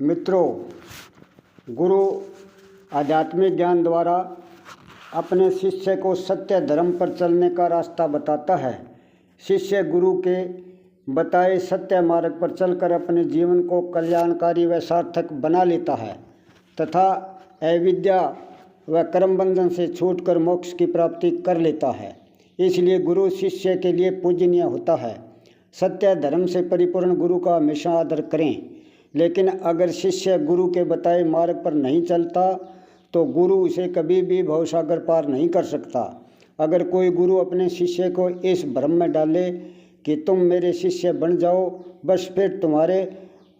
मित्रों, गुरु आध्यात्मिक ज्ञान द्वारा अपने शिष्य को सत्य धर्म पर चलने का रास्ता बताता है। शिष्य गुरु के बताए सत्य मार्ग पर चलकर अपने जीवन को कल्याणकारी व सार्थक बना लेता है तथा अविद्या व कर्म बंधन से छूटकर मोक्ष की प्राप्ति कर लेता है। इसलिए गुरु शिष्य के लिए पूजनीय होता है। सत्य धर्म से परिपूर्ण गुरु का हमेशा आदर करें। लेकिन अगर शिष्य गुरु के बताए मार्ग पर नहीं चलता तो गुरु उसे कभी भी भवसागर पार नहीं कर सकता। अगर कोई गुरु अपने शिष्य को इस भ्रम में डाले कि तुम मेरे शिष्य बन जाओ, बस फिर तुम्हारे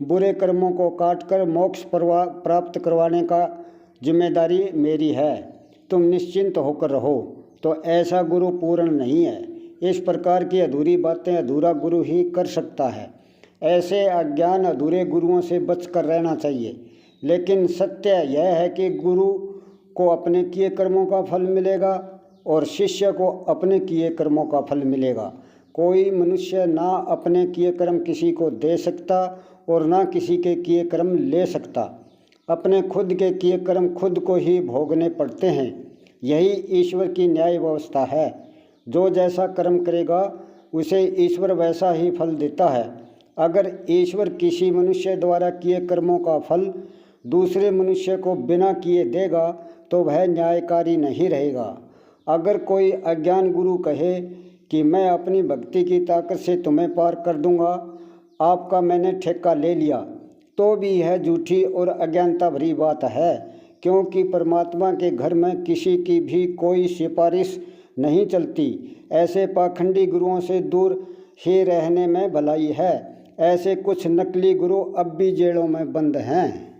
बुरे कर्मों को काट कर मोक्ष प्राप्त करवाने का जिम्मेदारी मेरी है, तुम निश्चिंत होकर रहो, तो ऐसा गुरु पूर्ण नहीं है। इस प्रकार की अधूरी बातें अधूरा गुरु ही कर सकता है। ऐसे अज्ञान अधूरे गुरुओं से बचकर रहना चाहिए। लेकिन सत्य यह है कि गुरु को अपने किए कर्मों का फल मिलेगा और शिष्य को अपने किए कर्मों का फल मिलेगा। कोई मनुष्य ना अपने किए कर्म किसी को दे सकता और ना किसी के किए कर्म ले सकता। अपने खुद के किए कर्म खुद को ही भोगने पड़ते हैं। यही ईश्वर की न्याय व्यवस्था है। जो जैसा कर्म करेगा उसे ईश्वर वैसा ही फल देता है। अगर ईश्वर किसी मनुष्य द्वारा किए कर्मों का फल दूसरे मनुष्य को बिना किए देगा तो वह न्यायकारी नहीं रहेगा। अगर कोई अज्ञान गुरु कहे कि मैं अपनी भक्ति की ताकत से तुम्हें पार कर दूंगा, आपका मैंने ठेका ले लिया, तो भी यह झूठी और अज्ञानता भरी बात है। क्योंकि परमात्मा के घर में किसी की भी कोई सिफारिश नहीं चलती। ऐसे पाखंडी गुरुओं से दूर ही रहने में भलाई है। ऐसे कुछ नकली गुरु अब भी जेलों में बंद हैं।